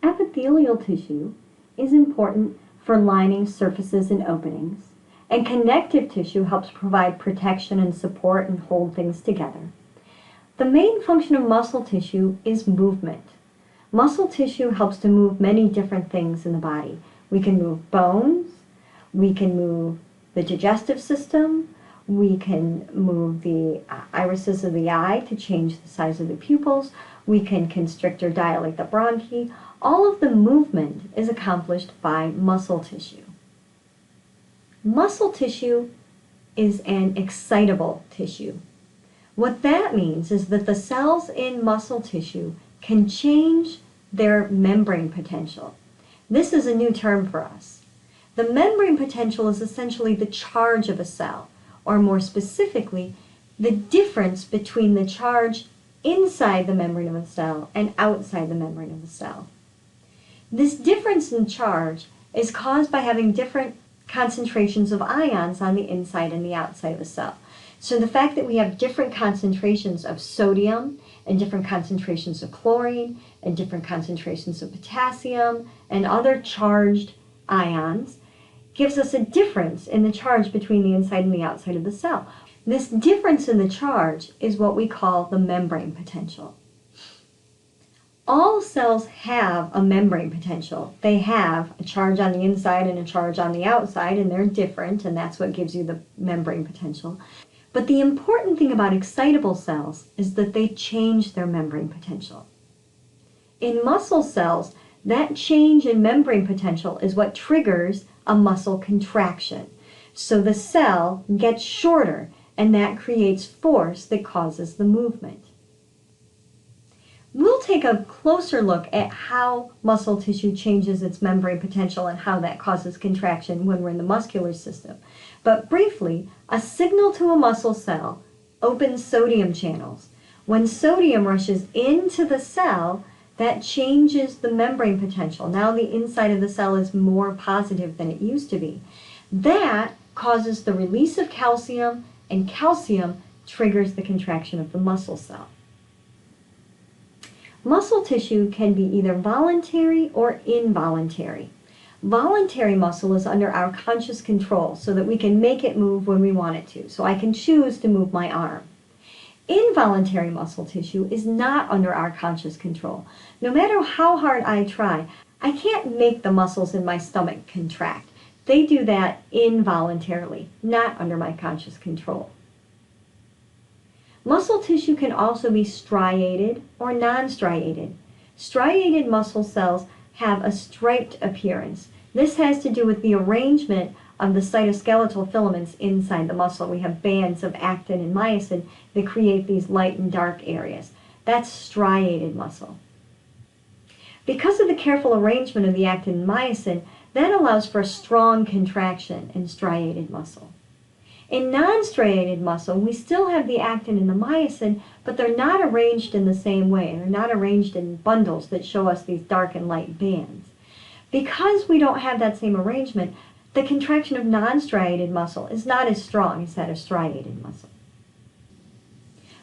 Epithelial tissue is important for lining surfaces and openings, and connective tissue helps provide protection and support and hold things together. The main function of muscle tissue is movement. Muscle tissue helps to move many different things in the body. We can move bones, we can move the digestive system, we can move the irises of the eye to change the size of the pupils, we can constrict or dilate the bronchi. All of the movement is accomplished by muscle tissue. Muscle tissue is an excitable tissue. What that means is that the cells in muscle tissue can change their membrane potential. This is a new term for us. The membrane potential is essentially the charge of a cell, or more specifically, the difference between the charge inside the membrane of a cell and outside the membrane of the cell. This difference in charge is caused by having different concentrations of ions on the inside and the outside of a cell. So the fact that we have different concentrations of sodium and different concentrations of chlorine and different concentrations of potassium and other charged ions gives us a difference in the charge between the inside and the outside of the cell. This difference in the charge is what we call the membrane potential. All cells have a membrane potential. They have a charge on the inside and a charge on the outside, and they're different, and that's what gives you the membrane potential. But the important thing about excitable cells is that they change their membrane potential. In muscle cells, that change in membrane potential is what triggers a muscle contraction. So the cell gets shorter, and that creates force that causes the movement. We'll take a closer look at how muscle tissue changes its membrane potential and how that causes contraction when we're in the muscular system. But briefly, a signal to a muscle cell opens sodium channels. When sodium rushes into the cell, that changes the membrane potential. Now the inside of the cell is more positive than it used to be. That causes the release of calcium, and calcium triggers the contraction of the muscle cell. Muscle tissue can be either voluntary or involuntary. Voluntary muscle is under our conscious control so that we can make it move when we want it to. So I can choose to move my arm. Involuntary muscle tissue is not under our conscious control. No matter how hard I try, I can't make the muscles in my stomach contract. They do that involuntarily, not under my conscious control. Muscle tissue can also be striated or non-striated. Striated muscle cells have a striped appearance. This has to do with the arrangement of the cytoskeletal filaments inside the muscle. We have bands of actin and myosin that create these light and dark areas. That's striated muscle. Because of the careful arrangement of the actin and myosin, that allows for a strong contraction in striated muscle. In non-striated muscle, we still have the actin and the myosin, but they're not arranged in the same way. They're not arranged in bundles that show us these dark and light bands. Because we don't have that same arrangement, the contraction of non-striated muscle is not as strong as that of striated muscle.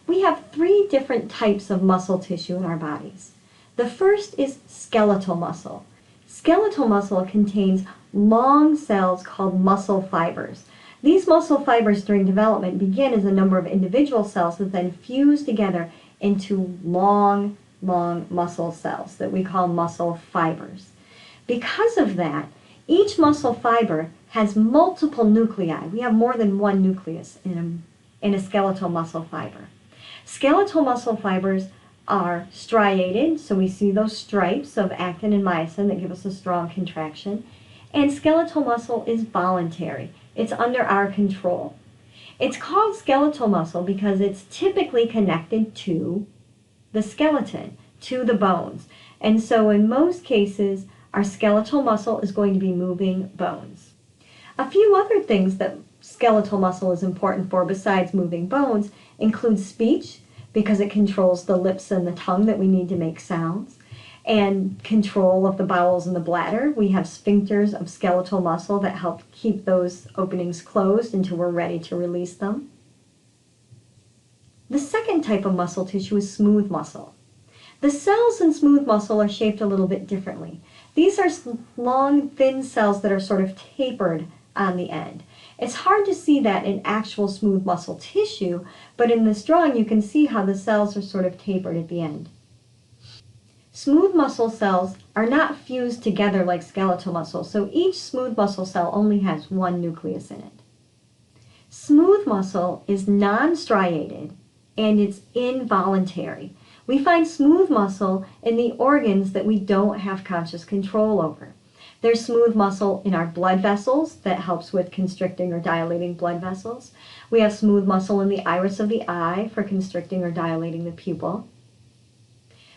We have 3 different types of muscle tissue in our bodies. The first is skeletal muscle. Skeletal muscle contains long cells called muscle fibers. These muscle fibers during development begin as a number of individual cells that then fuse together into long muscle cells that we call muscle fibers. Because of that, each muscle fiber has multiple nuclei. We have more than one nucleus in a skeletal muscle fiber. Skeletal muscle fibers are striated, so we see those stripes of actin and myosin that give us a strong contraction. And skeletal muscle is voluntary. It's under our control. It's called skeletal muscle because it's typically connected to the skeleton, to the bones. And so in most cases, our skeletal muscle is going to be moving bones. A few other things that skeletal muscle is important for besides moving bones include speech, because it controls the lips and the tongue that we need to make sounds, and control of the bowels and the bladder. We have sphincters of skeletal muscle that help keep those openings closed until we're ready to release them. The second type of muscle tissue is smooth muscle. The cells in smooth muscle are shaped a little bit differently. These are long, thin cells that are sort of tapered on the end. It's hard to see that in actual smooth muscle tissue, but in this drawing you can see how the cells are sort of tapered at the end. Smooth muscle cells are not fused together like skeletal muscle, so each smooth muscle cell only has one nucleus in it. Smooth muscle is non-striated and it's involuntary. We find smooth muscle in the organs that we don't have conscious control over. There's smooth muscle in our blood vessels that helps with constricting or dilating blood vessels. We have smooth muscle in the iris of the eye for constricting or dilating the pupil.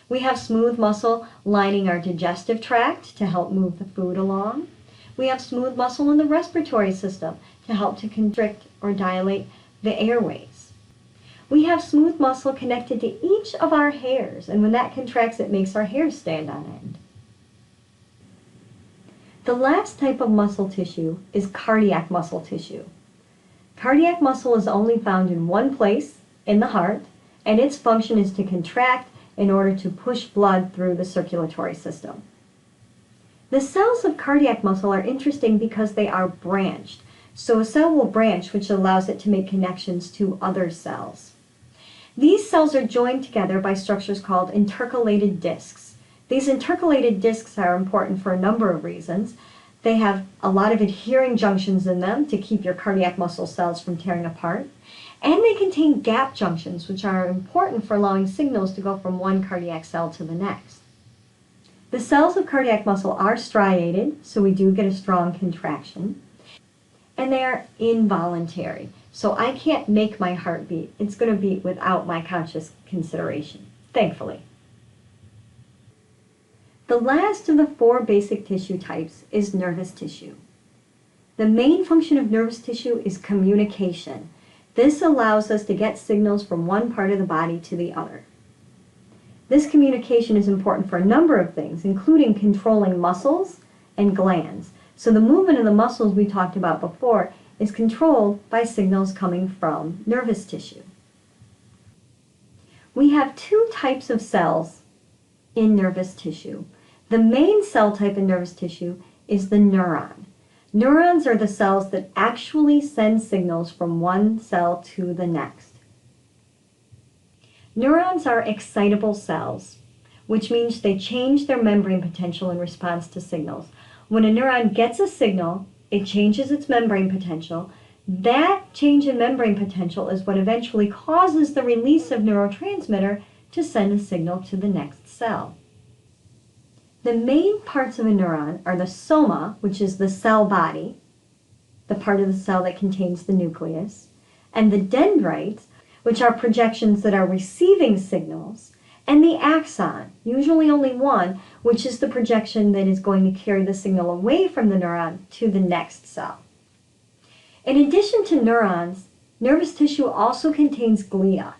We have smooth muscle lining our digestive tract to help move the food along. We have smooth muscle in the respiratory system to help to constrict or dilate the airways. We have smooth muscle connected to each of our hairs, and when that contracts, it makes our hair stand on end. The last type of muscle tissue is cardiac muscle tissue. Cardiac muscle is only found in one place, in the heart, and its function is to contract in order to push blood through the circulatory system. The cells of cardiac muscle are interesting because they are branched. So a cell will branch, which allows it to make connections to other cells. These cells are joined together by structures called intercalated discs. These intercalated discs are important for a number of reasons. They have a lot of adhering junctions in them to keep your cardiac muscle cells from tearing apart. And they contain gap junctions, which are important for allowing signals to go from one cardiac cell to the next. The cells of cardiac muscle are striated, so we do get a strong contraction. And they are involuntary, so I can't make my heart beat. It's going to beat without my conscious consideration, thankfully. The last of the 4 basic tissue types is nervous tissue. The main function of nervous tissue is communication. This allows us to get signals from one part of the body to the other. This communication is important for a number of things, including controlling muscles and glands. So the movement of the muscles we talked about before is controlled by signals coming from nervous tissue. We have 2 types of cells in nervous tissue. The main cell type in nervous tissue is the neuron. Neurons are the cells that actually send signals from one cell to the next. Neurons are excitable cells, which means they change their membrane potential in response to signals. When a neuron gets a signal, it changes its membrane potential. That change in membrane potential is what eventually causes the release of neurotransmitter to send a signal to the next cell. The main parts of a neuron are the soma, which is the cell body, the part of the cell that contains the nucleus, and the dendrites, which are projections that are receiving signals, and the axon, usually only one, which is the projection that is going to carry the signal away from the neuron to the next cell. In addition to neurons, nervous tissue also contains glia.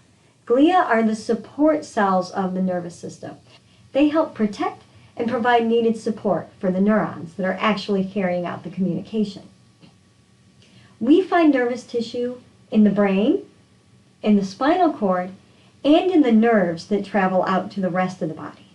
Glia are the support cells of the nervous system. They help protect and provide needed support for the neurons that are actually carrying out the communication. We find nervous tissue in the brain, in the spinal cord, and in the nerves that travel out to the rest of the body.